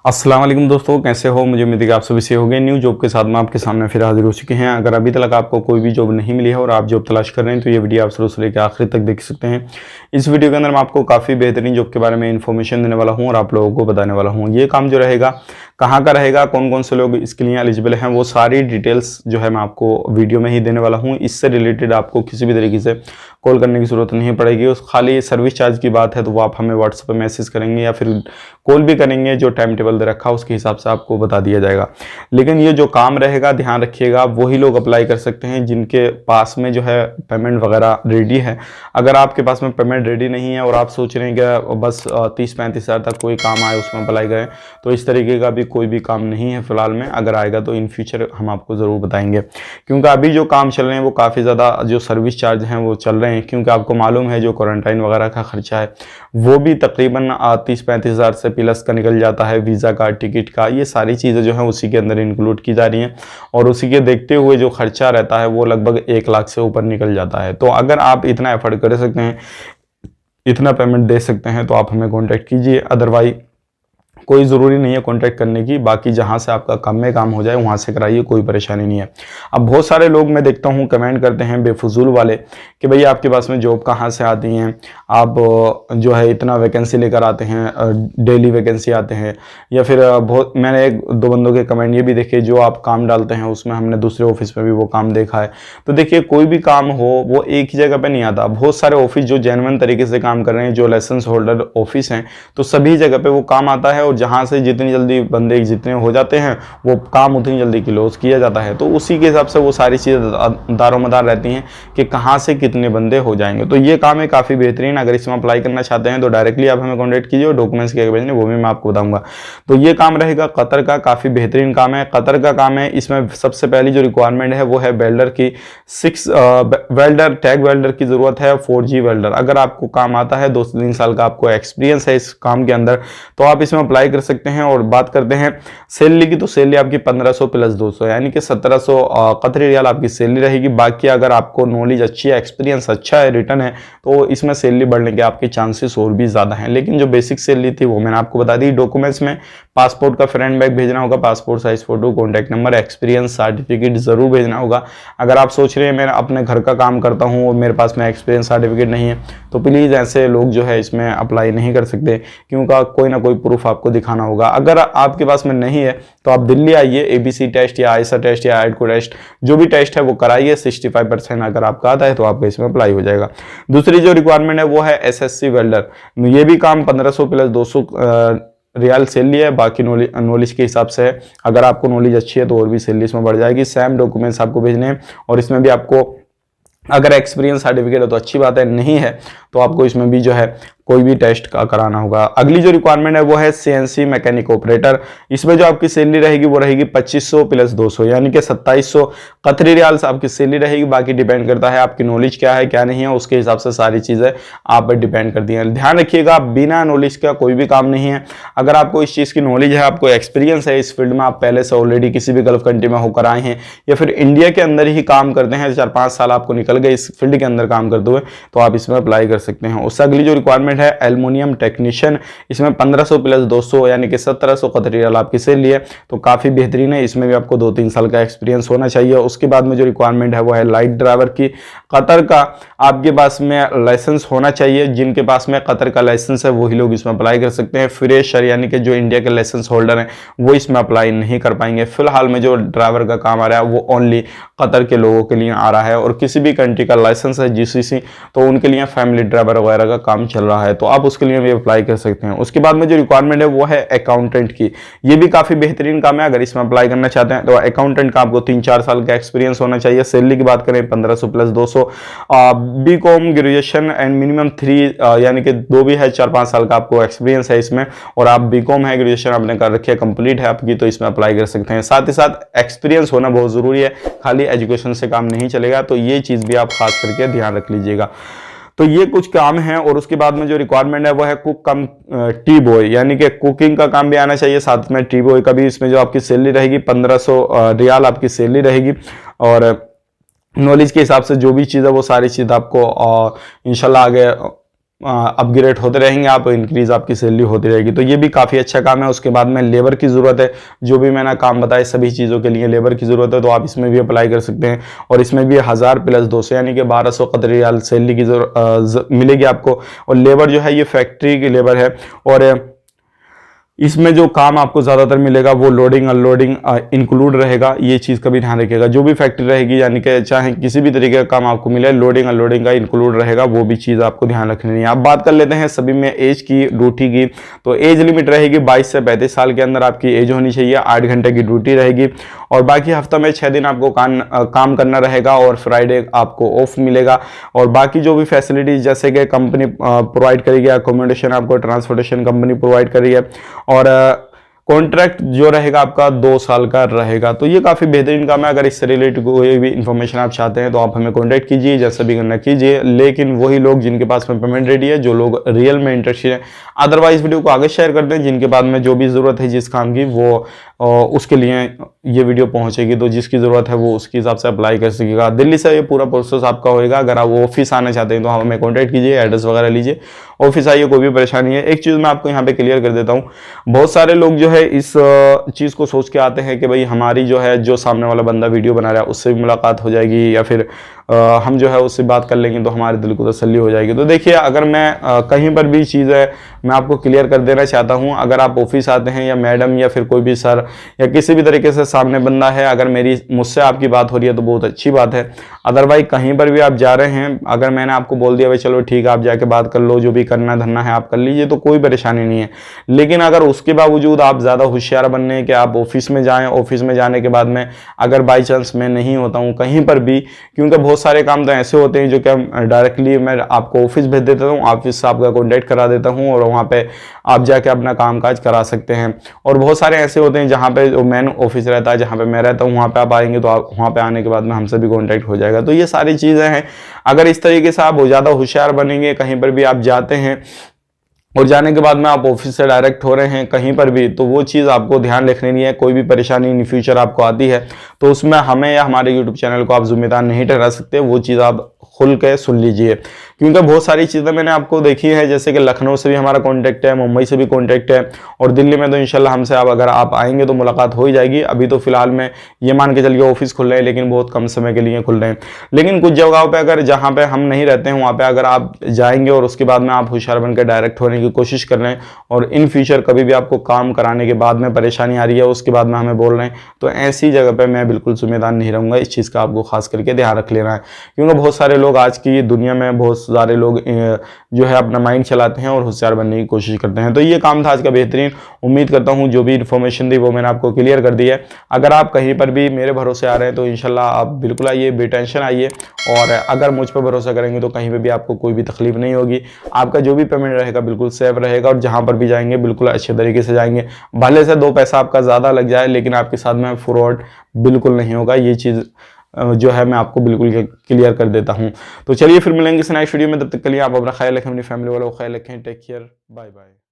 अस्सलाम वालेकुम दोस्तों, कैसे हो। मुझे उम्मीद है कि आप सभी से हो गए। न्यू जॉब के साथ में आपके सामने फिर हाजिर हो चुके हैं। अगर अभी तक आपको कोई भी जॉब नहीं मिली है और आप जॉब तलाश कर रहे हैं तो ये वीडियो आप शुरू से लेकर आखिर तक देख सकते हैं। इस वीडियो के अंदर मैं आपको काफ़ी बेहतरीन जॉब के बारे में इन्फॉर्मेशन देने वाला हूँ और आप लोगों को बताने वाला हूँ। ये काम जो रहेगा कहाँ का रहेगा, कौन कौन से लोग इसके लिए एलिजिबल हैं, वो सारी डिटेल्स जो है मैं आपको वीडियो में ही देने वाला हूँ। इससे रिलेटेड आपको किसी भी तरीके से कॉल करने की ज़रूरत नहीं पड़ेगी। उस खाली सर्विस चार्ज की बात है तो वो आप हमें व्हाट्सएप पर मैसेज करेंगे या फिर कॉल भी करेंगे। जो टाइम टेबल दे रखा है उसके हिसाब से आपको बता दिया जाएगा। लेकिन ये जो काम रहेगा ध्यान रखिएगा, वही लोग अप्लाई कर सकते हैं जिनके पास में जो है पेमेंट वगैरह रेडी है। अगर आपके पास में पेमेंट रेडी नहीं है और आप सोच रहे हैं कि बस 30-35 हज़ार तक कोई काम आए उसमें अप्लाई करें, तो इस तरीके का भी कोई भी काम नहीं है फिलहाल में। अगर आएगा तो इन फ्यूचर हम आपको ज़रूर बताएंगे, क्योंकि अभी जो काम चल रहे हैं वो काफ़ी ज़्यादा जो सर्विस चार्ज हैं वो चल रहे हैं। क्योंकि आपको मालूम है जो क्वारंटाइन वगैरह का खर्चा है वो भी तकरीबन 30-35 हज़ार से प्लस का निकल जाता है। वीज़ा का, टिकट का, ये सारी चीज़ें जो है उसी के अंदर इंक्लूड की जा रही हैं और उसी के देखते हुए जो खर्चा रहता है वो लगभग 1 लाख से ऊपर निकल जाता है। तो अगर आप इतना एफर्ट कर सकते हैं, इतना पेमेंट दे सकते हैं तो आप हमें कॉन्टैक्ट कीजिए। अदरवाइज कोई ज़रूरी नहीं है कॉन्टैक्ट करने की, बाकी जहाँ से आपका कम में काम हो जाए वहाँ से कराइए, कोई परेशानी नहीं है। अब बहुत सारे लोग मैं देखता हूँ कमेंट करते हैं बेफजूल वाले कि भैया आपके पास में जॉब कहाँ से आती हैं, आप जो है इतना वैकेंसी लेकर आते हैं, डेली वैकेंसी आते हैं, या फिर बहुत मैंने 1-2 बंदों के कमेंट ये भी देखे जो आप काम डालते हैं उसमें हमने दूसरे ऑफिस में भी वो काम देखा है। तो देखिए कोई भी काम हो वो एक ही जगह पर नहीं आता। बहुत सारे ऑफिस जो जेन्युइन तरीके से काम कर रहे हैं, जो लाइसेंस होल्डर ऑफिस हैं, तो सभी जगह पर वो काम आता है और जहां से जितनी जल्दी बंदे जितने हो जाते हैं वो काम उतनी जल्दी क्लोज किया जाता है। तो उसी के हिसाब से वो सारी चीज़ें दारोमदार रहती हैं कि कहां से कितने बंदे हो जाएंगे। तो ये काम है काफ़ी बेहतरीन। अगर इसमें अप्लाई करना चाहते हैं तो डायरेक्टली आप हमें कॉन्टैक्ट कीजिए और डॉक्यूमेंट्स क्या भेजने वो भी मैं आपको बताऊंगा। तो ये काम रहेगा कतर का, काफ़ी बेहतरीन काम है, कतर का काम है। इसमें सबसे पहली जो रिक्वायरमेंट है वो है वेल्डर की। 6 वेल्डर, टैग वेल्डर की ज़रूरत है, 4G वेल्डर। अगर आपको काम आता है, 2 से 3 साल का आपको एक्सपीरियंस है इस काम के अंदर, तो आप इसमें अप्लाई कर सकते हैं। और बात करते हैं सैलरी की, तो सैलरी आपकी 1500 प्लस 200 यानी कि 1700 कतरी रियाल आपकी सैलरी रहेगी। बाकी अगर आपको नॉलेज अच्छी है, एक्सपीरियंस अच्छा है, रिटर्न है, तो इसमें सैलरी बढ़ने के आपके चांसेस और भी ज़्यादा हैं। लेकिन जो बेसिक सैलरी थी वो मैंने आपको बता दी। डॉक्यूमेंट्स में पासपोर्ट का फ्रंट बैक भेजना होगा, passport size photo, contact number, experience certificate जरूर भेजना होगा। अगर आप सोच रहे हैं मैं अपने घर का काम करता हूँ और मेरे पास में एक्सपीरियंस सर्टिफिकेट नहीं है, तो प्लीज़ ऐसे लोग जो है इसमें अप्लाई नहीं कर सकते, क्योंकि कोई ना कोई प्रूफ आपको दिखाना होगा। अगर आपके पास में नहीं है तो आप दिल्ली आइए, ABC टेस्ट या आयसा टेस्ट या आइडको टेस्ट, जो भी टेस्ट है वो कराइए। 65% अगर आपका आता है तो आपका इसमें अप्लाई हो जाएगा। दूसरी जो रिक्वायरमेंट है वो है SSC वेल्डर। ये भी काम 1500 प्लस 200 रियाल सैलरी है। बाकी नॉलेज के हिसाब से है, अगर आपको नॉलेज अच्छी है तो और भी सैलरी इसमें बढ़ जाएगी। सेम डॉक्यूमेंट्स आपको भेजने हैं और इसमें भी आपको अगर एक्सपीरियंस सर्टिफिकेट है तो अच्छी बात है, नहीं है तो आपको इसमें भी जो है कोई भी टेस्ट का कराना होगा। अगली जो रिक्वायरमेंट है वो है CNC मैकेनिक ऑपरेटर। इसमें जो आपकी सैलरी रहेगी वो रहेगी 2500 प्लस 200 यानी कि 2700 कतरी रियाल से आपकी सैलरी रहेगी। बाकी डिपेंड करता है आपकी नॉलेज क्या है क्या नहीं है, उसके हिसाब से सारी चीज़ें आप पर डिपेंड करती हैं। ध्यान रखिएगा बिना नॉलेज का कोई भी काम नहीं है। अगर आपको इस चीज़ की नॉलेज है, आपको एक्सपीरियंस है इस फील्ड में, आप पहले से ऑलरेडी किसी भी गल्फ कंट्री में होकर आए हैं या फिर इंडिया के अंदर ही काम करते हैं, 4-5 साल आपको निकल गए इस फील्ड के अंदर काम करते हुए, तो आप इसमें अप्लाई कर सकते हैं। उससे अगली जो रिक्वायरमेंट है एल्युमिनियम टेक्नीशियन। इसमें 1500 प्लस 200 यानी कि 1700 कतरी रियाल आपकी सैलरी है, तो काफ़ी बेहतरीन है। इसमें भी आपको 2-3 साल का एक्सपीरियंस होना चाहिए। उसके बाद में जो रिक्वायरमेंट है वो है लाइट ड्राइवर की। कतर का आपके पास में लाइसेंस होना चाहिए। जिनके पास में कतर का लाइसेंस है वही लोग इसमें अप्लाई कर सकते हैं। फ्रेशर यानी कि जो इंडिया के लाइसेंस होल्डर हैं वो इसमें अप्लाई नहीं कर पाएंगे। फिलहाल में जो ड्राइवर का काम आ रहा है वो ओनली कतर के लोगों के लिए आ रहा है, और किसी भी कंट्री का लाइसेंस है GCC तो उनके लिए फैमिली ड्राइवर वगैरह का काम चल रहा है, तो आप उसके लिए भी अप्लाई कर सकते हैं। उसके बाद में जो रिक्वायरमेंट है वो है अकाउंटेंट की। ये भी काफ़ी बेहतरीन काम है। अगर इसमें अप्लाई करना चाहते हैं तो अकाउंटेंट का आपको 3-4 साल का एक्सपीरियंस होना चाहिए। सैलरी की बात करें 1500 plus 200। BCom graduation and minimum 3 यानी कि 2 भी है, 4-5 साल का आपको एक्सपीरियंस है इसमें, और आप BCom है, ग्रेजुएशन आपने कर रखी है, कंप्लीट है आपकी, तो इसमें अप्लाई कर सकते हैं। साथ ही साथ एक्सपीरियंस होना बहुत ज़रूरी है, खाली एजुकेशन से काम नहीं चलेगा, तो ये चीज़ भी आप खास करके ध्यान रख लीजिएगा। तो ये कुछ काम है। और उसके बाद में जो रिक्वायरमेंट है वो है कुक कम टी बॉय, यानी कि कुकिंग का काम भी आना चाहिए, साथ में टी बॉय का भी। इसमें जो आपकी सैलरी रहेगी 1500 रियाल आपकी सैलरी रहेगी, और नॉलेज के हिसाब से जो भी चीज़ है वो सारी चीज़ आपको इंशाल्लाह आगे अपग्रेड होते रहेंगे आप, इंक्रीज आपकी सैलरी होती रहेगी। तो ये भी काफ़ी अच्छा काम है। उसके बाद में लेबर की ज़रूरत है, जो भी मैंने काम बताया सभी चीज़ों के लिए लेबर की ज़रूरत है, तो आप इसमें भी अप्लाई कर सकते हैं। और इसमें भी 1000 + 200 यानी कि 1200 कतरी रियाल सैलरी की मिलेगी आपको। और लेबर जो है ये फैक्ट्री की लेबर है, और इसमें जो काम आपको ज़्यादातर मिलेगा वो लोडिंग अनलोडिंग इंक्लूड रहेगा। ये चीज़ का भी ध्यान रखिएगा। जो भी फैक्ट्री रहेगी यानी कि चाहे किसी भी तरीके का काम आपको मिले, लोडिंग अनलोडिंग का इंक्लूड रहेगा, वो भी चीज़ आपको ध्यान रखनी है। अब बात कर लेते हैं सभी में एज की, ड्यूटी की। तो एज लिमिट रहेगी 22 से 35 साल के अंदर आपकी एज होनी चाहिए। 8 घंटे की ड्यूटी रहेगी, और बाकी हफ्ता में 6 दिन आपको काम करना रहेगा, और फ्राइडे आपको ऑफ मिलेगा। और बाकी जो भी फैसिलिटीज जैसे कि कंपनी प्रोवाइड करेगी, अकोमोडेशन आपको ट्रांसपोर्टेशन कंपनी प्रोवाइड करेगी, और कॉन्ट्रैक्ट जो रहेगा आपका 2 साल का रहेगा। तो ये काफ़ी बेहतरीन काम है। अगर इससे रिलेटेड कोई भी इन्फॉर्मेशन आप चाहते हैं तो आप हमें कॉन्टैक्ट कीजिए, जैसा भी करना कीजिए, लेकिन वही लोग जिनके पास में पेमेंट रेडी है, जो लोग रियल में इंटरेस्टेड है। अदरवाइज वीडियो को आगे शेयर कर दें, जिनके बाद में जो भी ज़रूरत है जिस काम की, वो उसके लिए ये वीडियो पहुंचेगी। तो जिसकी ज़रूरत है वो उसके हिसाब से अप्लाई कर सकेगा। दिल्ली से ये पूरा प्रोसेस आपका होएगा। अगर आप ऑफिस आना चाहते हैं तो हमें कॉन्टैक्ट कीजिए, एड्रेस वगैरह लीजिए, ऑफिस आइए, कोई भी परेशानी है। एक चीज़ मैं आपको यहाँ पे क्लियर कर देता हूँ, बहुत सारे लोग जो है इस चीज़ को सोच के आते हैं कि भाई हमारी जो है, जो सामने वाला बंदा वीडियो बना रहा है उससे भी मुलाकात हो जाएगी, या फिर हम जो है उससे बात कर लेंगे तो हमारे दिल को तसल्ली हो जाएगी। तो देखिए, अगर मैं कहीं पर भी चीज़ है मैं आपको क्लियर कर देना चाहता हूं, अगर आप ऑफिस आते हैं या मैडम या फिर कोई भी सर या किसी भी तरीके से सामने बंदा है, अगर मुझसे आपकी बात हो रही है तो बहुत अच्छी बात है। अदरवाइज कहीं पर भी आप जा रहे हैं, अगर मैंने आपको बोल दिया भाई चलो ठीक है आप जाके बात कर लो, जो भी करना धरना है आप कर लीजिए, तो कोई परेशानी नहीं है। लेकिन अगर उसके बावजूद आप ज़्यादा होशियार बनने कि आप ऑफिस में जाएँ, ऑफिस में जाने के बाद में अगर बाई चांस मैं नहीं होता हूँ कहीं पर भी, क्योंकि बहुत सारे काम तो ऐसे होते हैं जो कि डायरेक्टली मैं आपको ऑफिस भेज देता हूँ, ऑफिस से आपका कॉन्टैक्ट करा देता हूँ, और वहाँ पे आप जाके अपना कामकाज करा सकते हैं। और बहुत सारे ऐसे होते हैं जहाँ पे मेन ऑफिस रहता है, जहाँ पे मैं रहता हूँ, वहाँ पे आप आएंगे तो आप वहाँ पे आने के बाद में हमसे भी कॉन्टैक्ट हो जाएगा। तो ये सारी चीज़ें हैं। अगर इस तरीके से आप ज़्यादा होशियार बनेंगे, कहीं पर भी आप जाते हैं और जाने के बाद में आप ऑफिस से डायरेक्ट हो रहे हैं कहीं पर भी, तो वो चीज़ आपको ध्यान रखनी नहीं है। कोई भी परेशानी इन फ्यूचर आपको आती है तो उसमें हमें या हमारे यूट्यूब चैनल को आप जिम्मेदार नहीं ठहरा सकते। वो चीज़ आप खुल के सुन लीजिए, क्योंकि बहुत सारी चीज़ें मैंने आपको देखी है, जैसे कि लखनऊ से भी हमारा कॉन्टैक्ट है, मुंबई से भी कॉन्टैक्ट है, और दिल्ली में तो इंशाल्लाह हमसे अगर आप आएंगे तो मुलाकात हो ही जाएगी। अभी तो फिलहाल में ये मान के चलिए ऑफिस खुल रहे हैं, लेकिन बहुत कम समय के लिए खुल रहे हैं। लेकिन कुछ जगहों पर अगर जहाँ पर हम नहीं रहते हैं, वहाँ पर अगर आप जाएंगे और उसके बाद में आप होशियार बनकर डायरेक्ट होने की कोशिश कर रहे हैं, और इन फ्यूचर कभी भी आपको काम कराने के बाद में परेशानी आ रही है, उसके बाद में हमें बोल रहे हैं, तो ऐसी जगह पे मैं बिल्कुल जिम्मेदार नहीं रहूँगा। इस चीज़ का आपको खास करके ध्यान रख लेना है, क्योंकि बहुत सारे लोग आज की दुनिया में, बहुत सारे लोग जो है अपना माइंड चलाते हैं और होशियार बनने की कोशिश करते हैं। तो ये काम था आज का बेहतरीन। उम्मीद करता हूँ जो भी इन्फॉर्मेशन दी वो मैंने आपको क्लियर कर दी है। अगर आप कहीं पर भी मेरे भरोसे आ रहे हैं तो इंशाल्लाह आप बिल्कुल आइए, बेटेंशन आइए, और अगर मुझ पर भरोसा करेंगे तो कहीं पर भी आपको कोई भी तकलीफ नहीं होगी। आपका जो भी पेमेंट रहेगा बिल्कुल सेफ रहेगा, और जहाँ पर भी जाएंगे बिल्कुल अच्छे तरीके से जाएंगे। भले से 2 पैसा आपका ज़्यादा लग जाए, लेकिन आपके साथ में फ्रॉड बिल्कुल नहीं होगा। ये चीज़ जो है मैं आपको बिल्कुल क्लियर कर देता हूं। तो चलिए फिर मिलेंगे इस नेक्स्ट वीडियो में, तब तक के लिए आप अपना ख्याल रखें, अपनी फैमिली वालों का ख्याल रखें। Take care, bye bye.